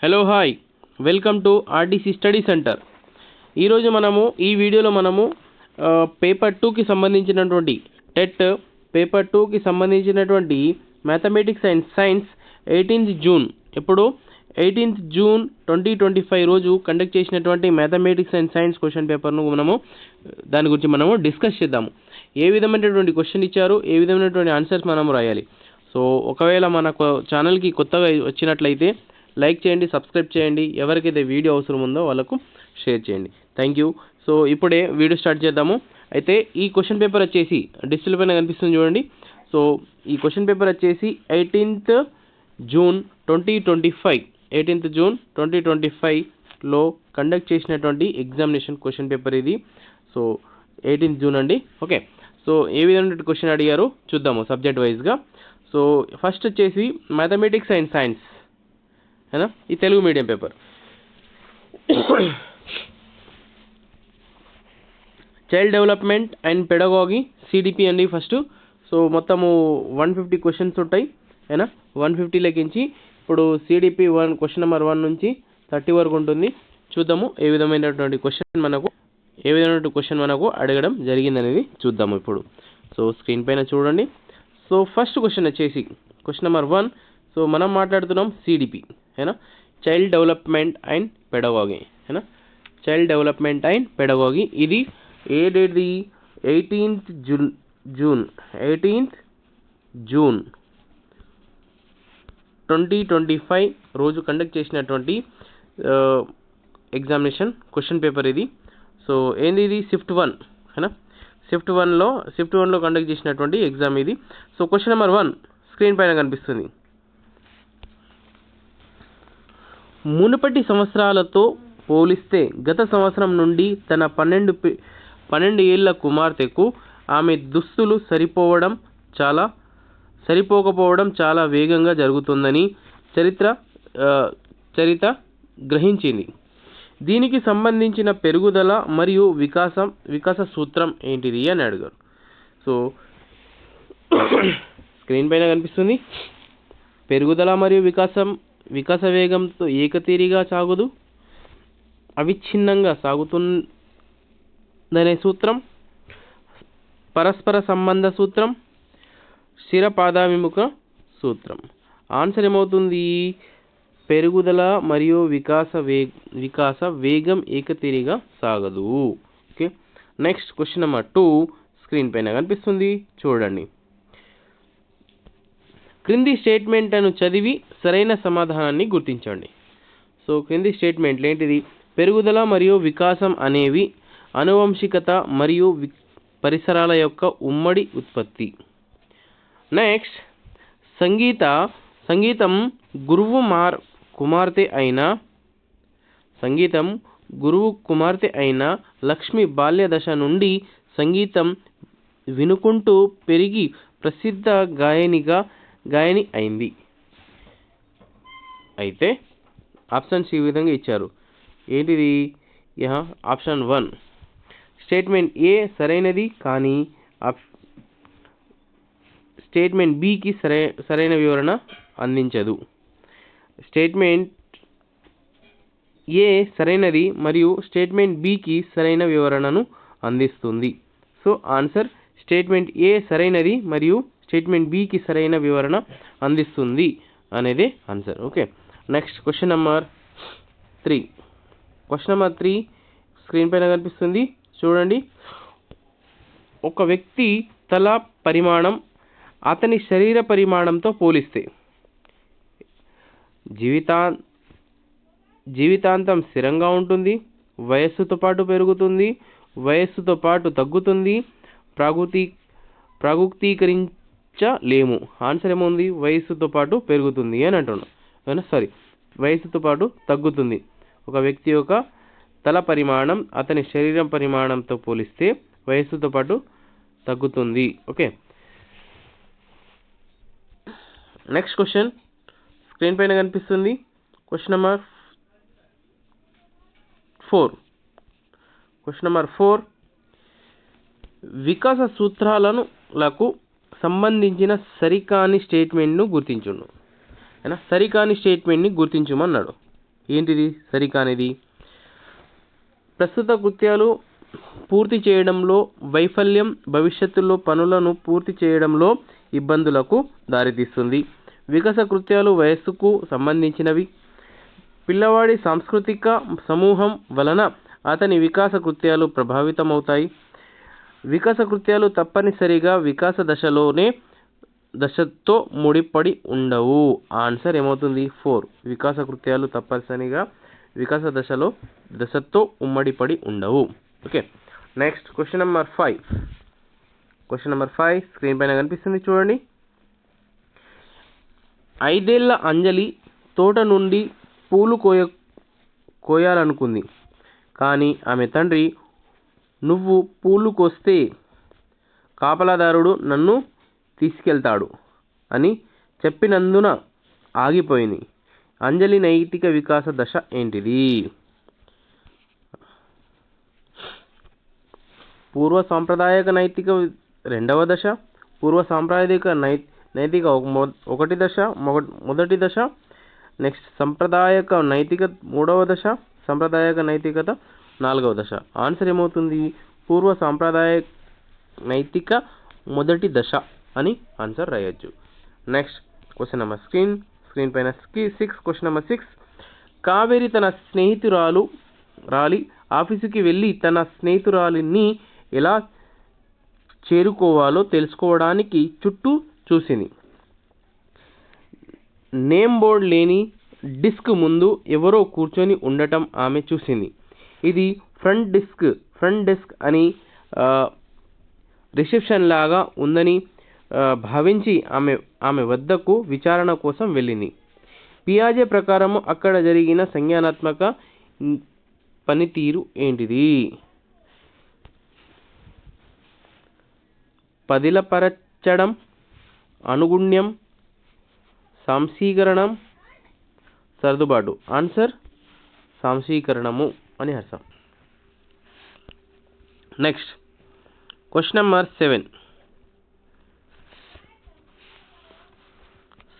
Hello hi welcome to RTC study centre. ఈరోజు మనము ఈ వీడియోలో పేపర్ 2కి సంబంధించినటువంటి టెట్ పేపర్ 2కి సంబంధించినటువంటి mathematics and science 18th June ఎప్పుడు 18th జూన్ 2025 రోజు కండక్ట్ చేసినటువంటి మ్యాథమెటిక్స్ అండ్ సైన్స్ క్వశ్చన్ పేపర్ను దాని గురించి డిస్కస్ చేద్దాము. ఏ విధమైనటువంటి క్వశ్చన్ ఇచ్చారు, ఏ విధమైనటువంటి ఆన్సర్స్ మనం రాయాలి. సో ఒకవేళ మన ఛానల్కి కొత్తగా వచ్చినట్లయితే లైక్ చేయండి, సబ్స్క్రైబ్ చేయండి, ఎవరికైతే వీడియో అవసరం ఉందో వాళ్ళకు షేర్ చేయండి. Thank you. సో ఇప్పుడే వీడియో స్టార్ట్ చేద్దాము. అయితే ఈ క్వశ్చన్ పేపర్ వచ్చేసి డిస్ప్లే పైన కనిపిస్తుంది చూడండి. సో ఈ క్వశ్చన్ పేపర్ వచ్చేసి 18th జూన్ 2025లో కండక్ట్ చేసినటువంటి ఎగ్జామినేషన్ క్వశ్చన్ పేపర్ ఇది. సో 18th జూన్ అండి. ఓకే, సో ఏ విధమైన క్వశ్చన్ అడిగారు చూద్దాము సబ్జెక్ట్ వైజ్గా. సో ఫస్ట్ వచ్చేసి మ్యాథమెటిక్స్ అండ్ సైన్స్ है ఈ Telugu medium paper. Child development and pedagogy CDP అండి ఫస్ట్. సో మొత్తము 150 క్వశ్చన్స్ ఉంటాయి అయినా 150 లెక్కించి ఇప్పుడు సిడిపి క్వశ్చన్ నెంబర్ 1 నుంచి 30 వరకు ఉంటుంది. చూద్దాము ఏ విధమైనటువంటి క్వశ్చన్ మనకు అడగడం జరిగిందనేది చూద్దాము ఇప్పుడు. సో స్క్రీన్ పైన చూడండి. సో ఫస్ట్ క్వశ్చన్ వచ్చేసి క్వశ్చన్ నెంబర్ 1. సో మనం మాట్లాడుతున్నాం సిడిపి है ना, చైల్డ్ డెవలప్మెంట్ అండ్ పెడగాగి है ना, చైల్డ్ డెవలప్మెంట్ అండ్ పెడగాగి. ఇది ఏ డేట్ది 18th జూన్ 2025 రోజు కండక్ట్ చేసినటువంటి ఎగ్జామినేషన్ క్వశ్చన్ పేపర్ ఇది. సో ఏంది ఇది షిఫ్ట్ 1 है ना, షిఫ్ట్ 1లో కండక్ట్ చేసినటువంటి ఎగ్జామ్ ఇది. సో క్వశ్చన్ నెంబర్ 1 స్క్రీన్ పైన కనిపిస్తుంది. మునుపటి సంవత్సరాలతో పోలిస్తే గత సంవత్సరం నుండి తన 12 ఏళ్ల కుమార్తెకు ఆమె దుస్తులు సరిపోకపోవడం చాలా వేగంగా జరుగుతుందని చరిత్ర గ్రహించింది. దీనికి సంబంధించిన పెరుగుదల మరియు వికాస సూత్రం ఏంటిది అని అడిగారు. సో స్క్రీన్ పైన కనిపిస్తుంది. పెరుగుదల మరియు వికాస వేగంతో ఏకతీరిగా సాగదు, అవిచ్ఛిన్నంగా సాగుతుందనే సూత్రం, పరస్పర సంబంధ సూత్రం, స్థిర పాదాభిముఖ సూత్రం. ఆన్సర్ ఏమవుతుంది? పెరుగుదల మరియు వికాస వేగం ఏకతీరిగా సాగదు. Okay, next question number 2 screen పైన కనిపిస్తుంది చూడండి. క్రింది స్టేట్మెంట్లను చదివి సరైన సమాధానాన్ని గుర్తించండి. సో క్రింది స్టేట్మెంట్లు ఏంటిది? పెరుగుదల మరియు వికాసం అనేవి ఆనువంశికత మరియు పరిసరాల యొక్క ఉమ్మడి ఉత్పత్తి. నెక్స్ట్, సంగీతం గురువు కుమార్తె అయిన లక్ష్మి బాల్య దశ నుండి సంగీతం వినుకుంటూ పెరిగి ప్రసిద్ధ గాయని అయింది. అయితే ఆప్షన్స్ ఈ విధంగా ఇచ్చారు. ఏంటిది? ఆప్షన్ 1 స్టేట్మెంట్ ఏ సరైనది కానీ స్టేట్మెంట్ బికి సరైన వివరణ అందించదు. స్టేట్మెంట్ ఏ సరైనది మరియు స్టేట్మెంట్ బికి సరైన వివరణను అందిస్తుంది. సో ఆన్సర్ స్టేట్మెంట్ ఏ సరైనది మరియు స్టేట్మెంట్ బికి సరైన వివరణ అందిస్తుంది అనేది answer. Okay, next question number 3. Question number 3 screen పైన కనిపిస్తుంది చూడండి. ఒక వ్యక్తి తల పరిమాణం అతని శరీర పరిమాణంతో పోలిస్తే జీవితాంతం స్థిరంగా ఉంటుంది, వయస్సుతో పాటు పెరుగుతుంది, వయస్సుతో పాటు తగ్గుతుంది, ప్రాగుక్తీకరించలేము. ఆన్సర్ ఏముంది? వయస్సుతో పాటు పెరుగుతుంది అని అంటున్నాం. వయస్సుతో పాటు తగ్గుతుంది. ఒక వ్యక్తి యొక్క తల పరిమాణం అతని శరీరం పరిమాణంతో పోలిస్తే వయస్సుతో పాటు తగ్గుతుంది. ఓకే, నెక్స్ట్ క్వశ్చన్ స్క్రీన్ పైన కనిపిస్తుంది. Question number 4. వికాస సూత్రాలకు సంబంధించిన సరికాని స్టేట్మెంట్ను గుర్తించును. సరికాని స్టేట్మెంట్ని గుర్తించమన్నాడు. ఏంటిది సరికానిది? ప్రస్తుత కృత్యాలు పూర్తి చేయడంలో వైఫల్యం భవిష్యత్తులో పనులను పూర్తి చేయడంలో ఇబ్బందులకు దారితీస్తుంది. వికాస కృత్యాలు వయస్సుకు సంబంధించినవి. పిల్లవాడి సాంస్కృతిక సమూహం వలన అతని వికాస కృత్యాలు ప్రభావితమవుతాయి. వికాస కృత్యాలు తప్పనిసరిగా వికాస దశతో ముడిపడి ఉండవు. ఆన్సర్ ఏమవుతుంది? 4. వికాస కృత్యాలు తప్పనిసరిగా వికాస దశతో ఉమ్మడిపడి ఉండవు. Okay, next question number 5. Question number 5 screen పైన కనిపిస్తుంది చూడండి. 5 ఏళ్ల అంజలి తోట నుండి పూలు కోయాలనుకుంది. కానీ ఆమె తండ్రి, నువ్వు పూలు కోస్తే కాపలాదారుడు నన్ను తీసుకెళ్తాడు అని చెప్పినందున ఆగిపోయింది. అంజలి నైతిక వికాస దశ ఏంటిది? పూర్వ సాంప్రదాయక నైతిక 2వ దశ, పూర్వ సాంప్రదాయక నైతిక 1వ దశ, మొదటి దశ, నెక్స్ట్ సాంప్రదాయక నైతిక 3వ దశ, సాంప్రదాయక నైతికత 4వ దశ. ఆన్సర్ ఏమవుతుంది? పూర్వ సాంప్రదాయక నైతిక మొదటి దశ అని ఆన్సర్ రాయొచ్చు. నెక్స్ట్ క్వశ్చన్ నెంబర్ స్క్రీన్ పైన 6. Question number 6. కావేరి తన స్నేహితురాలి ఆఫీసుకి వెళ్ళి తన స్నేహితురాలిని ఎలా చేరుకోవాలో తెలుసుకోవడానికి చుట్టూ చూసింది. నేమ్ బోర్డ్ లేని డిస్క్ ముందు ఎవరో కూర్చొని ఉండటం ఆమె చూసింది. ఇది ఫ్రంట్ డెస్క్ అని రిసెప్షన్ లాగా ఉందని భావించి ఆమె వద్దకు విచారణ కోసం వెళ్ళింది. పియాజే ప్రకారం అక్కడ జరిగిన సంజ్ఞానాత్మక పనితీరు ఏంటిది? పదిలపరచడం, అనుగుణ్యం, సాంశీకరణం, సర్దుబాటు. ఆన్సర్ సాంశీకరణము అని అర్థం. Next question number 7.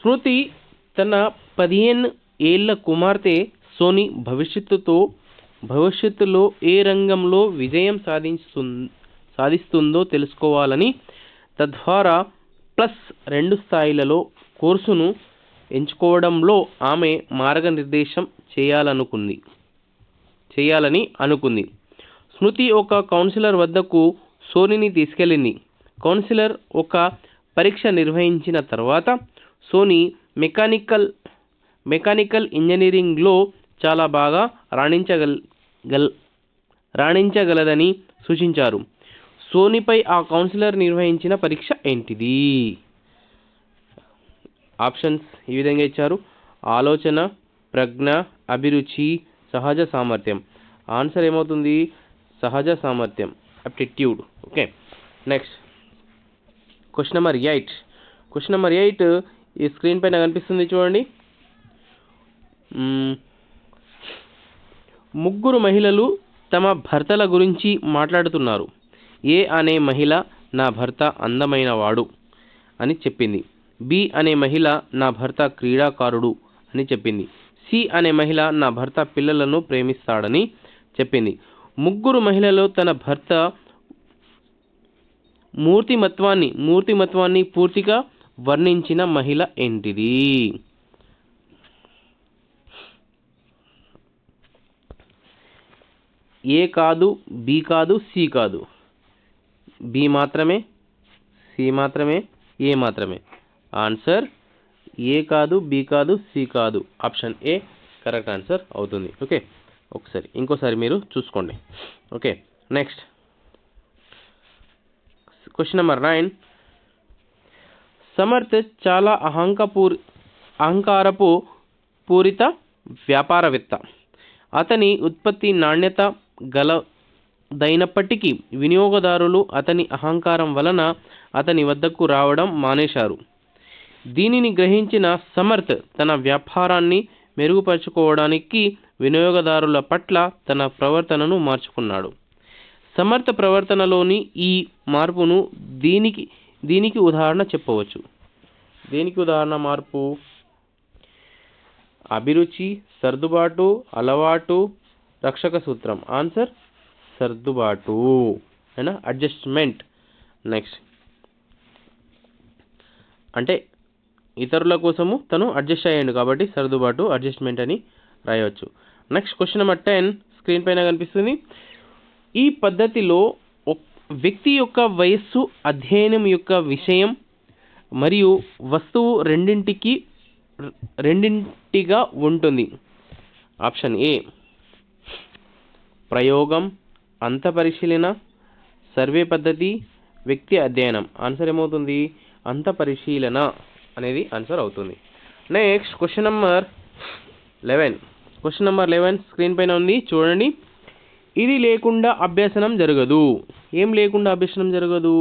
స్మృతి తన 15 ఏళ్ల కుమార్తె సోని భవిష్యత్తులో ఏ రంగంలో విజయం సాధిస్తుందో తెలుసుకోవాలని, తద్వారా +2 స్థాయిలలో కోర్సును ఎంచుకోవడంలో ఆమె మార్గనిర్దేశం చేయాలని అనుకుంది. స్మృతి ఒక కౌన్సిలర్ వద్దకు సోనీని తీసుకెళ్ళింది. కౌన్సిలర్ ఒక పరీక్ష నిర్వహించిన తర్వాత సోనీ మెకానికల్ ఇంజనీరింగ్లో చాలా బాగా రాణించగలదని సూచించారు. సోనీపై ఆ కౌన్సిలర్ నిర్వహించిన పరీక్ష ఏంటిది? ఆప్షన్స్ ఈ విధంగా ఇచ్చారు: ఆలోచన, ప్రజ్ఞ, అభిరుచి, సహజ సామర్థ్యం. ఆన్సర్ ఏమవుతుంది? సహజ సామర్థ్యం, aptitude. Okay, next question number 8. Question number 8 ఈ స్క్రీన్ పైన కనిపిస్తుంది చూడండి. ముగ్గురు మహిళలు తమ భర్తల గురించి మాట్లాడుతున్నారు. ఏ అనే మహిళ నా భర్త అందమైనవాడు అని చెప్పింది. బి అనే మహిళ నా భర్త క్రీడాకారుడు అని చెప్పింది. సి అనే మహిళ నా భర్త పిల్లలను ప్రేమిస్తాడని చెప్పింది. ముగ్గురు మహిళలు తన భర్త మూర్తిమత్వాన్ని పూర్తిగా వర్ణించిన మహిళ ఏంటిది? ఏ కాదు, బి కాదు, సి కాదు. బి మాత్రమే, సి మాత్రమే, ఏ మాత్రమే. ఆన్సర్ ఏ కాదు, బి కాదు, సి కాదు. ఆప్షన్ ఏ కరెక్ట్ ఆన్సర్ అవుతుంది. ఓకే, ఇంకోసారి మీరు చూసుకోండి. Okay, next question number 9. Samarth చాలా అహంకారపు పూరిత వ్యాపారవేత్త. అతని ఉత్పత్తి నాణ్యత గలదైనప్పటికీ వినియోగదారులు అతని అహంకారం వలన అతని వద్దకు రావడం మానేశారు. దీనిని గ్రహించిన సమర్థ్ తన వ్యాపారాన్ని మెరుగుపరుచుకోవడానికి వినియోగదారుల పట్ల తన ప్రవర్తనను మార్చుకున్నాడు. సమర్థ్ ప్రవర్తనలోని ఈ మార్పును దీనికి ఉదాహరణ చెప్పవచ్చు. దేనికి ఉదాహరణ మార్పు? అభిరుచి, సర్దుబాటు, అలవాటు, రక్షక సూత్రం. ఆన్సర్ సర్దుబాటు అయినా అడ్జస్ట్మెంట్. నెక్స్ట్ అంటే ఇతరుల కోసము తను అడ్జస్ట్ అయ్యాడు కాబట్టి సర్దుబాటు, అడ్జస్ట్మెంట్ అని రాయవచ్చు. నెక్స్ట్ క్వశ్చన్ నెంబర్ 10 స్క్రీన్ పైన కనిపిస్తుంది. ఈ పద్ధతిలో వ్యక్తి యొక్క వయస్సు, అధ్యయనం యొక్క విషయం మరియు వస్తువు రెండింటిగా ఉంటుంది. ఆప్షన్ ఏ ప్రయోగం, అంత పరిశీలన, సర్వే పద్ధతి, వ్యక్తి అధ్యయనం. ఆన్సర్ ఏమవుతుంది? అంత పరిశీలన అనేది ఆన్సర్ అవుతుంది. నెక్స్ట్ క్వశ్చన్ నెంబర్ 11 స్క్రీన్ పైన ఉంది చూడండి. ఇది లేకుండా అభ్యసనం జరగదు. ఏం లేకుండా అభ్యసనం జరగదు?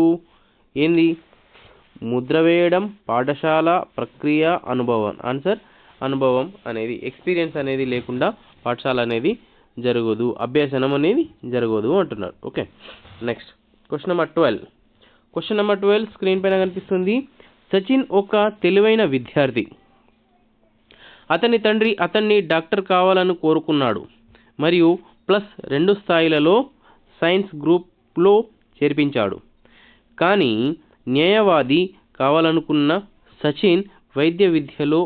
ఏంది? ముద్ర వేయడం, పాఠశాల, ప్రక్రియ, అనుభవం. ఆన్సర్ అనుభవం అనేది, ఎక్స్పీరియన్స్ అనేది లేకుండా పాఠశాల అనేది జరగదు, అభ్యసనం అనేది జరగదు అంటున్నారు. Okay. Next question number 12 screen పైన కనిపిస్తుంది. సచిన్ ఒక తెలివైన విద్యార్థి. అతని తండ్రి అతన్ని డాక్టర్ కావాలని కోరుకున్నాడు మరియు +2 స్థాయిలలో సైన్స్ గ్రూప్లో చేర్పించాడు. కానీ న్యాయవాది కావాలనుకున్న సచిన్ వైద్య విద్యలో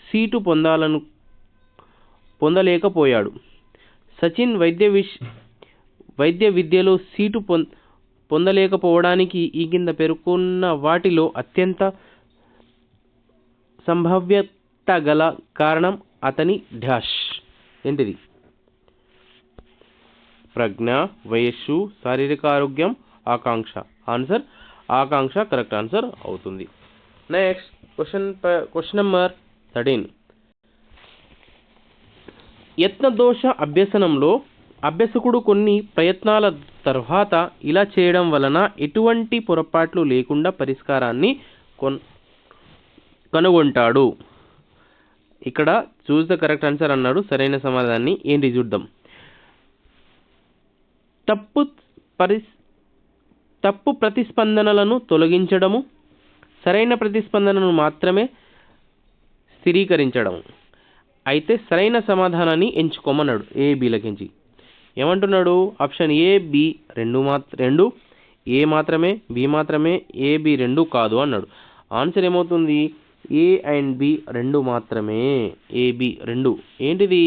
సీటు పొందలేకపోయాడు. సచిన్ వైద్య విద్యలో సీటు పొందలేకపోవడానికి ఈ కింద పేర్కొన్న వాటిలో అత్యంత సంభావ్యత గల కారణం అతని డాష్ ఏంటిది? ప్రజ్ఞ, వయస్సు, శారీరక ఆరోగ్యం, ఆకాంక్ష. ఆన్సర్ ఆకాంక్ష కరెక్ట్ ఆన్సర్ అవుతుంది. నెక్స్ట్ క్వశ్చన్ నెంబర్ 13 యత్నదోష అభ్యసనంలో అభ్యసకుడు కొన్ని ప్రయత్నాల తర్వాత ఇలా చేయడం వలన ఎటువంటి పొరపాట్లు లేకుండా పరిష్కారాన్ని కనుగొంటాడు. ఇక్కడ చూస్ ద కరెక్ట్ ఆన్సర్ అన్నాడు. సరైన సమాధానాన్ని ఏంటి చూద్దాం. తప్పు ప్రతిస్పందనలను తొలగించడము, సరైన ప్రతిస్పందనను మాత్రమే స్థిరీకరించడం. అయితే సరైన సమాధానాన్ని ఎంచుకోమన్నాడు ఏ బీలకించి. ఏమంటున్నాడు? ఆప్షన్ ఏ బి రెండు, ఏ మాత్రమే, బి మాత్రమే, ఏ బి రెండు కాదు అన్నాడు. ఆన్సర్ ఏమవుతుంది? ఏ అండ్ బి రెండు మాత్రమే, ఏ బి రెండు. ఏంటిది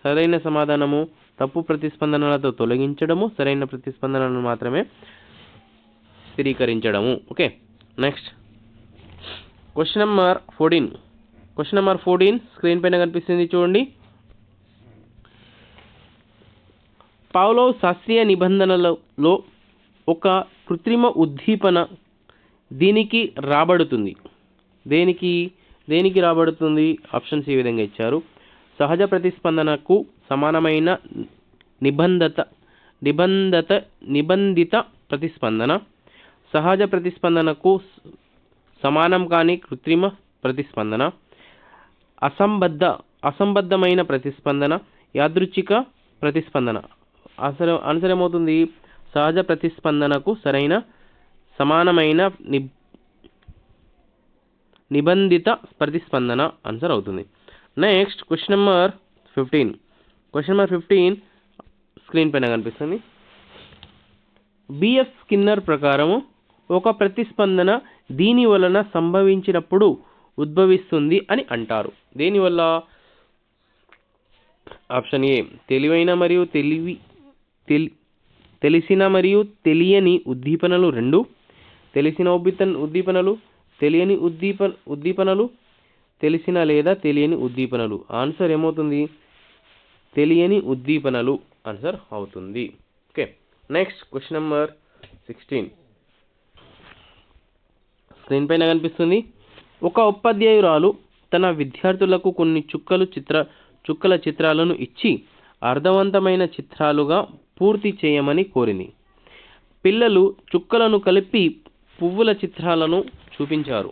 సరైన సమాధానము? తప్పు ప్రతిస్పందనలతో తొలగించడము, సరైన ప్రతిస్పందనలను మాత్రమే స్థిరీకరించడము. Okay. Next question number 14 screen పైన కనిపిస్తుంది చూడండి. పావ్లోవ్ శాస్త్రీయ నిబంధనలలో ఒక కృత్రిమ ఉద్దీపన దీనికి రాబడుతుంది. దేనికి రాబడుతుంది? ఆప్షన్స్ ఈ విధంగా ఇచ్చారు. సహజ ప్రతిస్పందనకు సమానమైన నిబంధిత ప్రతిస్పందన, సహజ ప్రతిస్పందనకు సమానం కాని కృత్రిమ ప్రతిస్పందన, అసంబద్ధమైన ప్రతిస్పందన, యాదృచ్ఛిక ప్రతిస్పందన. ఆన్సర్ ఏమవుతుంది? సహజ ప్రతిస్పందనకు సమానమైన నిబంధిత ప్రతిస్పందన ఆన్సర్ అవుతుంది. నెక్స్ట్ క్వశ్చన్ నెంబర్ 15 స్క్రీన్ పైన కనిపిస్తుంది. బిఎఫ్ స్కిన్నర్ ప్రకారము ఒక ప్రతిస్పందన దీని వలన సంభవించినప్పుడు ఉద్భవిస్తుంది అని అంటారు. దేనివల్ల? ఆప్షన్ ఏ తెలివైన మరియు తెలిసిన మరియు తెలియని ఉద్దీపనలు రెండు, తెలిసిన ఉద్దీపనలు, తెలియని ఉద్దీపనలు, తెలిసిన లేదా తెలియని ఉద్దీపనలు. ఆన్సర్ ఏమవుతుంది? తెలియని ఉద్దీపనలు ఆన్సర్ అవుతుంది. Okay. Next question number 16 screen పైన కనిపిస్తుంది. ఒక ఉపాధ్యాయురాలు తన విద్యార్థులకు కొన్ని చుక్కల చిత్రాలను ఇచ్చి అర్థవంతమైన చిత్రాలుగా పూర్తి చేయమని కోరింది. పిల్లలు చుక్కలను కలిపి పువ్వుల చిత్రాలను చూపించారు.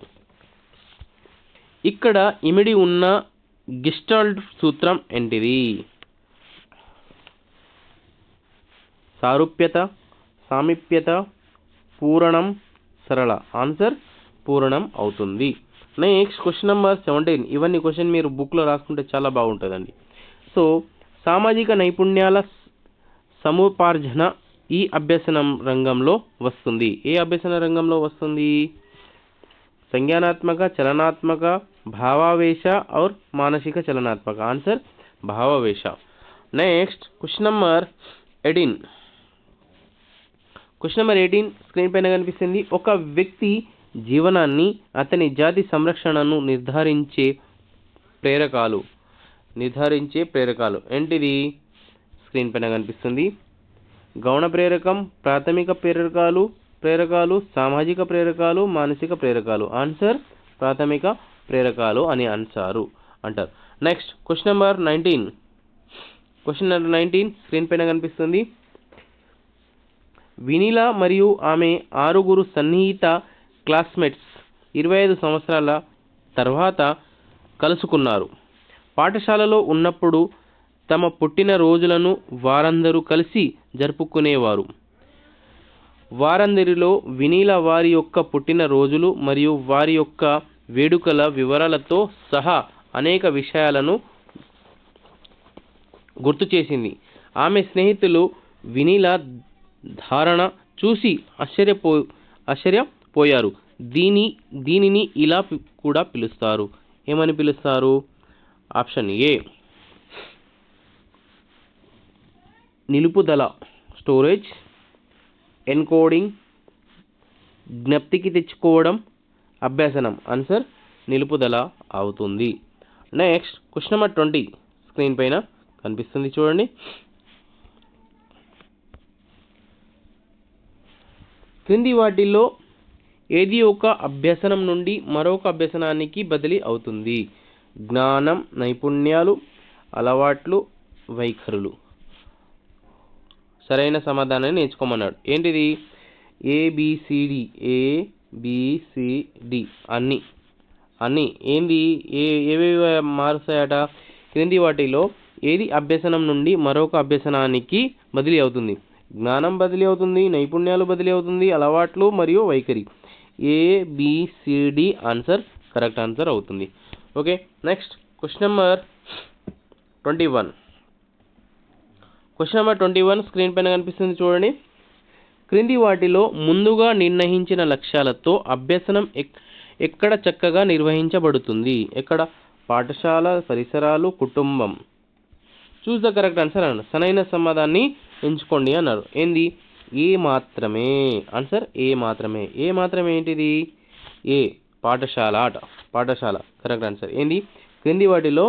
ఇక్కడ ఇమిడి ఉన్న గెస్టాల్ట్ సూత్రం ఏంటిది? సారూప్యత, సామీప్యత, పూరణం, సరళ. ఆన్సర్ పూరణం అవుతుంది. Next question number 17. ఇవన్నీ క్వశ్చన్ మీరు బుక్లో రాసుకుంటే చాలా బాగుంటుందండి. సో సామాజిక నైపుణ్యాల సముపార్జన ఈ అభ్యసనం రంగంలో వస్తుంది. ఏ అభ్యసన రంగంలో వస్తుంది? సంజ్ఞానాత్మక, చలనాత్మక, భావావేశ और మానసిక చలనాత్మక. ఆన్సర్ భావావేశ. Next question number 18. Question number 18 screen పైన కనిపిస్తుంది. ఒక వ్యక్తి జీవనాన్ని, అతని జాతి సంరక్షణను నిర్ధారించే ప్రేరకాలు ఏంటిది? స్క్రీన్ పైన కనిపిస్తుంది. గౌణ ప్రేరకం, ప్రాథమిక ప్రేరకాలు, సామాజిక ప్రేరకాలు, మానసిక ప్రేరకాలు. ఆన్సర్ ప్రాథమిక ప్రేరకాలు అని అంటారు. Next question number 19. Question number 19 screen పైన కనిపిస్తుంది. వినీలా మరియు ఆమె 6 సన్నిహిత క్లాస్మేట్స్ 25 సంవత్సరాల తర్వాత కలుసుకున్నారు. పాఠశాలలో ఉన్నప్పుడు తమ పుట్టిన రోజులను వారందరూ కలిసి జరుపుకునేవారు. వారందరిలో వినీలా వారి యొక్క పుట్టిన రోజులు మరియు వారి యొక్క వేడుకల వివరాలతో సహా అనేక విషయాలను గుర్తు చేసింది. ఆమె స్నేహితులు వినీలా ధారణ చూసి ఆశ్చర్యపోయారు. దీనిని ఇలా కూడా పిలుస్తారు. ఏమని పిలుస్తారు? ఆప్షన్ ఏ నిలుపుదల, స్టోరేజ్, ఎన్కోడింగ్, జ్ఞప్తికి తెచ్చుకోవడం, అభ్యసనం. ఆన్సర్ నిలుపుదల అవుతుంది. నెక్స్ట్ క్వశ్చన్ నెంబర్ 20 స్క్రీన్ పైన కనిపిస్తుంది చూడండి. క్రింది వాటిల్లో ఏది ఒక అభ్యసనం నుండి మరొక అభ్యసనానికి బదిలీ అవుతుంది? జ్ఞానం, నైపుణ్యాలు, అలవాట్లు, వైఖరులు. సరైన సమాధానాన్ని ఎంచుకోమన్నాడు. ఏంటిది? ఏబిసిడి. అన్ని ఏంది? ఏవేవి మారుస్తాయట? క్రింది వాటిలో ఏది అభ్యసనం నుండి మరొక అభ్యసనానికి బదిలీ అవుతుంది? జ్ఞానం బదిలీ అవుతుంది, నైపుణ్యాలు బదిలీ అవుతుంది, అలవాట్లు మరియు వైఖరి. ఏబిసిడి ఆన్సర్ కరెక్ట్ ఆన్సర్ అవుతుంది. Okay. Next question number 21. Question number 21 screen పైన కనిపిస్తుంది చూడండి. క్రింది వాటిలో ముందుగా నిర్ణయించిన లక్ష్యాలతో అభ్యసనం ఎక్కడ చక్కగా నిర్వహించబడుతుంది? ఎక్కడ? పాఠశాల, పరిసరాలు, కుటుంబం. చూస్ ద కరెక్ట్ ఆన్సర్ అన్నారు. సరైన సమాధానాన్ని ఎంచుకోండి అన్నారు. ఏంది? ఏ మాత్రమే. ఆన్సర్ ఏ మాత్రమే. ఏ మాత్రమే ఏంటిది? ఏ పాఠశాల పాఠశాల కరెక్ట్ ఆన్సర్. ఏంది? క్రింది వాటిలో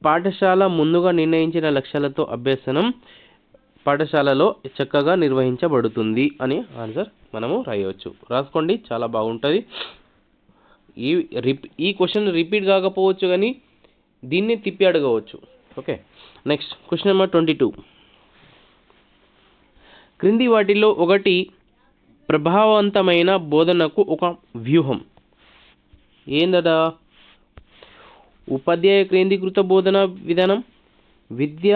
పాఠశాల ముందుగా నిర్ణయించిన లక్ష్యాలతో అభ్యసనం పాఠశాలలో చక్కగా నిర్వహించబడుతుంది అని ఆన్సర్ మనము రాయవచ్చు. రాసుకోండి, చాలా బాగుంటుంది. ఈ క్వశ్చన్ రిపీట్ కాకపోవచ్చు కానీ దీన్ని తిప్పి అడగవచ్చు. ఓకే. Next question number 22. క్రింది వాటిలో ఒకటి ప్రభావవంతమైన బోధనకు ఒక వ్యూహం. ఏందదా? ఉపాధ్యాయ కేంద్రీకృత బోధన విధానం, విద్య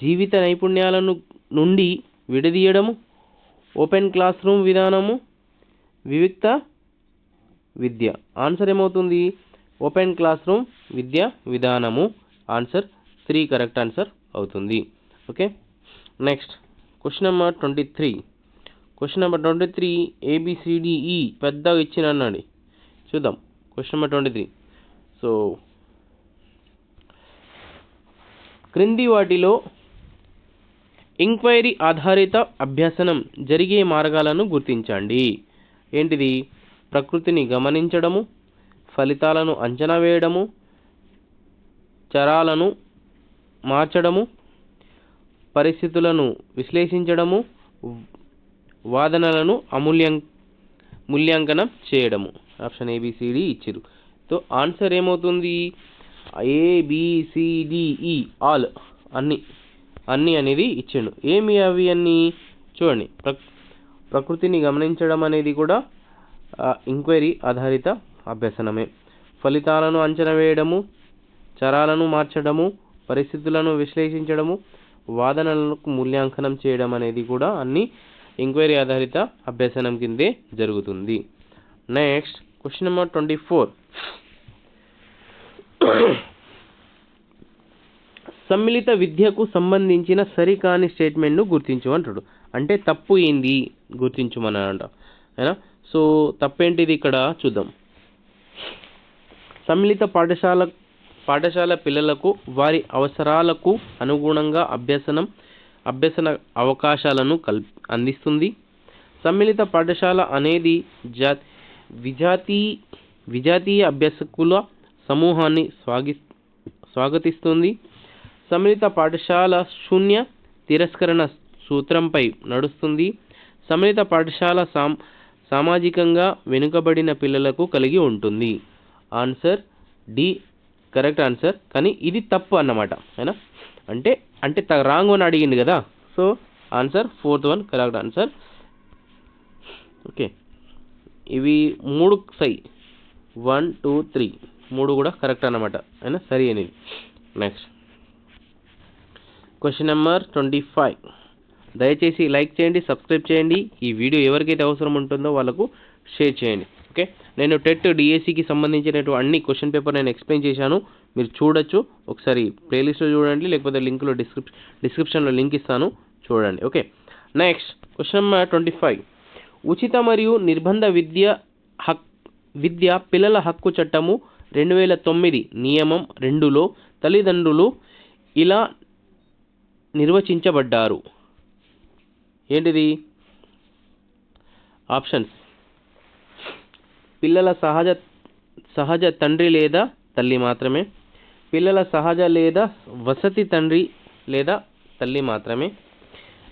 జీవిత నైపుణ్యాలను నుండి విడదీయడము, ఓపెన్ క్లాస్ రూమ్ విధానము, వివిక్త విద్య. ఆన్సర్ ఏమవుతుంది? ఓపెన్ క్లాస్ రూమ్ విద్య విధానము. ఆన్సర్ 3 కరెక్ట్ ఆన్సర్ అవుతుంది. Okay. Next question number 23. Question number 23 ABCDE పెద్దగా ఇచ్చిన అన్నాడు. చూద్దాం క్వశ్చన్ నెంబర్ 23. సో క్రింది వాటిలో ఎంక్వైరీ ఆధారిత అభ్యసనం జరిగే మార్గాలను గుర్తించండి. ఏంటిది? ప్రకృతిని గమనించడము, ఫలితాలను అంచనా వేయడము, చరాలను మార్చడము, పరిస్థితులను విశ్లేషించడము, వాదనలను మూల్యాంకనం చేయడము. ఆప్షన్ ABCD ఇచ్చిరు. సో ఆన్సర్ ఏమవుతుంది? ABCDE ఆల్ అన్ని అనేది ఇచ్చిండు. ఏమి అవి అన్నీ చూడండి. ప్రకృతిని గమనించడం అనేది కూడా ఎంక్వైరీ ఆధారిత అభ్యసనమే. ఫలితాలను అంచనా వేయడము, చరాలను మార్చడము, పరిస్థితులను విశ్లేషించడము, వాదనలకు మూల్యాంకనం చేయడం అనేది కూడా అన్ని ఎంక్వైరీ ఆధారిత అభ్యసనం కిందే జరుగుతుంది. Next question number 24. సమ్మిళిత విద్యకు సంబంధించిన సరికాని స్టేట్మెంట్ను గుర్తించు అంటాడు. అంటే తప్పు ఏంది గుర్తించమని అంట. అయినా సో తప్పేంటిది ఇక్కడ చూద్దాం. సమ్మిళిత పాఠశాల పిల్లలకు వారి అవసరాలకు అనుగుణంగా అభ్యసన అవకాశాలను అందిస్తుంది. సమ్మిళిత పాఠశాల అనేది విజాతీయ అభ్యాసకుల సమూహాన్ని స్వాగతిస్తుంది. సమ్మిళిత పాఠశాల శూన్య తిరస్కరణ సూత్రంపై నడుస్తుంది. సమ్మిళిత పాఠశాల సామాజికంగా వెనుకబడిన పిల్లలకు కలిగి ఉంటుంది. Answer D correct answer. కానీ ఇది తప్పు అన్నమాట. అయినా అంటే రాంగ్ అని అడిగింది కదా. So answer 4th one correct answer. Okay, ఇవి 3 సై 1 2 3 3 కూడా కరెక్ట్ అన్నమాట. అయినా సరి అనేది. Next question number 25. దయచేసి లైక్ చేయండి, సబ్స్క్రైబ్ చేయండి. ఈ వీడియో ఎవరికైతే అవసరం ఉంటుందో వాళ్ళకు షేర్ చేయండి. ఓకే, నేను టెట్ డిఎస్సికి సంబంధించినటువంటి అన్ని క్వశ్చన్ పేపర్ నేను ఎక్స్ప్లెయిన్ చేశాను. మీరు చూడొచ్చు. ఒకసారి ప్లేలిస్ట్లో చూడండి, లేకపోతే లింక్లో డిస్క్రిప్షన్లో లింక్ ఇస్తాను, చూడండి. Okay, next question number 25. ఉచిత మరియు నిర్బంధ విద్య పిల్లల హక్కు చట్టము 2009 నియమం 2లో తల్లిదండ్రులు ఇలా నిర్వచించబడ్డారు. ఏంటిది? ఆప్షన్స్: పిల్లల సహజ తండ్రి లేదా తల్లి మాత్రమే, పిల్లల సహజ లేదా వసతి తండ్రి లేదా తల్లి మాత్రమే,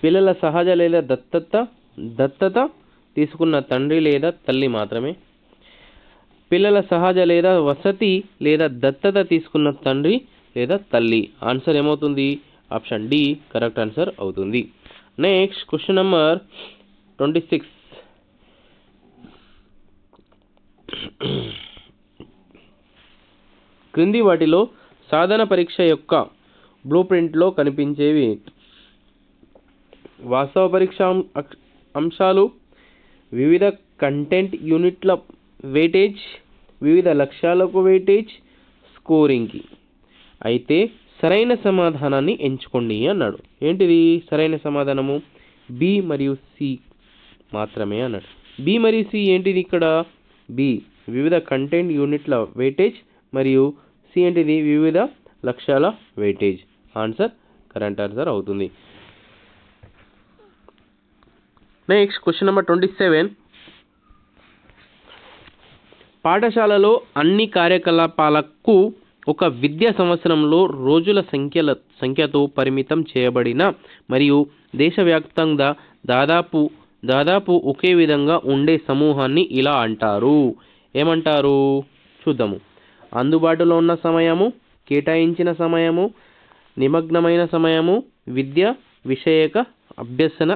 పిల్లల సహజ లేదా దత్తత తీసుకున్న తండ్రి లేదా తల్లి మాత్రమే, పిల్లల సహజ లేదా వసతి లేదా దత్తత తీసుకున్న తండ్రి లేదా తల్లి. ఆన్సర్ ఏమవుతుంది? ఆప్షన్ డి కరెక్ట్ ఆన్సర్ అవుతుంది. Next question number 26. క్రింది వాటిలో సాధన పరీక్ష యొక్క బ్లూ ప్రింట్లో కనిపించేవి: వాస్తవ పరీక్ష అంశాలు, వివిధ కంటెంట్ యూనిట్ల వెయిటేజ్, వివిధ లక్ష్యాలకు వెయిటేజ్, స్కోరింగ్కి. అయితే సరైన సమాధానాన్ని ఎంచుకోండి అన్నాడు. ఏంటిది సరైన సమాధానము? బి మరియు సి మాత్రమే అన్నాడు. బి మరియు సి ఏంటిది ఇక్కడ? బి వివిధ కంటెంట్ యూనిట్ల వెయిటేజ్ మరియు సి ఏంటిది? వివిధ లక్ష్యాల వెయిటేజ్. ఆన్సర్ కరెక్ట్ ఆన్సర్ అవుతుంది. Next question number 27. పాఠశాలలో అన్ని కార్యకలాపాలకు ఒక విద్యా సంవత్సరంలో రోజుల సంఖ్యతో పరిమితం చేయబడిన మరియు దేశవ్యాప్తంగా దాదాపు ఒకే విధంగా ఉండే సమూహాన్ని ఇలా అంటారు. ఏమంటారు? చూద్దాము. అందుబాటులో ఉన్న సమయము, కేటాయించిన సమయము, నిమగ్నమైన సమయము, విద్య విషయక అభ్యసన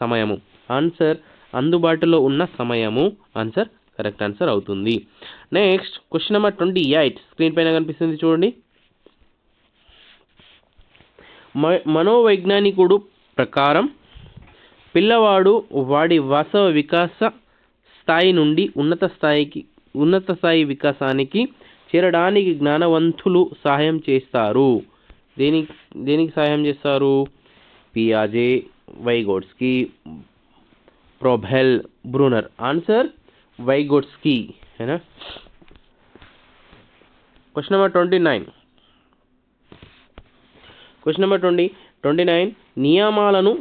సమయము. ఆన్సర్ అందుబాటులో ఉన్న సమయము. ఆన్సర్ కరెక్ట్ ఆన్సర్ అవుతుంది. Next question number 28. స్క్రీన్ పైన కనిపిస్తుంది చూడండి. మనోవైజ్ఞానికుడు ప్రకారం పిల్లవాడు వాడి వాస్తవ వికాస స్థాయి నుండి ఉన్నత స్థాయి వికాసానికి చేరడానికి జ్ఞానవంతులు సహాయం చేస్తారు. దేనికి సహాయం చేస్తారు? పియాజే, వైగోట్స్కీ, ప్రోబెల్, బ్రూనర్. Answer Vygotsky. है क्वेश्चन नंबर 29. Question number 29. నియమాలను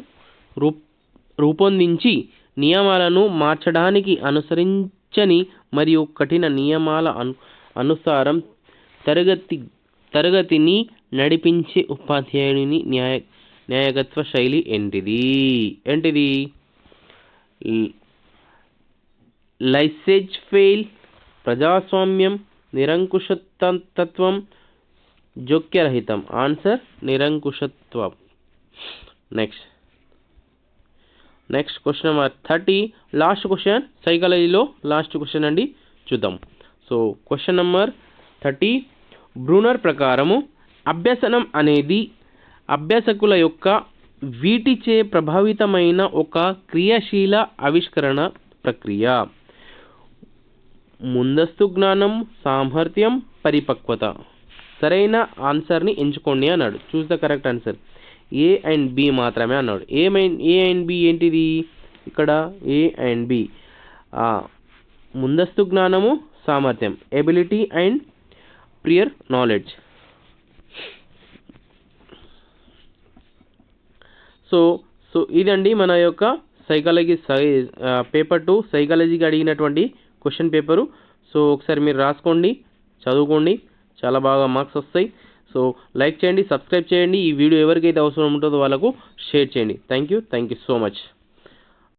రూపొందించి నియమాలను మార్చడానికి అనుసరించని మరియు కఠిన నియమాల అనుసారం తరగతిని నడిపించే ఉపాధ్యాయుని న్యాయకత్వ శైలి ఏంటిది? లైసేజ్ ఫెయిల్, ప్రజాస్వామ్యం, నిరంకుశత్వం, జోక్యరహితం. ఆన్సర్ నిరంకుశత్వం. Next question number 30. Last question, సైకాలజీలో లాస్ట్ క్వశ్చన్ అండి, చూద్దాం. So question number 30. బ్రూనర్ ప్రకారము అభ్యసనం అనేది అభ్యాసకుల యొక్క వీటిచే ప్రభావితమైన ఒక క్రియాశీల ఆవిష్కరణ ప్రక్రియ. ముందస్తు జ్ఞానం, సామర్థ్యం, పరిపక్వత. సరైన ఆన్సర్ని ఎంచుకోండి అన్నాడు. Choose the correct answer. A and B మాత్రమే అన్నాడు. ఏ అండ్ బి ఏంటిది? ఇక్కడ ఏ అండ్ బి ముందస్తు జ్ఞానము, సామర్థ్యం, ability and prior knowledge. So ఇదండి మన యొక్క సైకాలజీ పేపర్ 2 సైకాలజీకి అడిగినటువంటి క్వశ్చన్ పేపరు. సో ఒకసారి మీరు రాసుకోండి, చదువుకోండి, చాలా బాగా మార్క్స్ వస్తాయి. సో లైక్ చేయండి, సబ్స్క్రైబ్ చేయండి. ఈ వీడియో ఎవరికైతే అవసరం ఉంటుందో వాళ్ళకు షేర్ చేయండి. Thank you so much.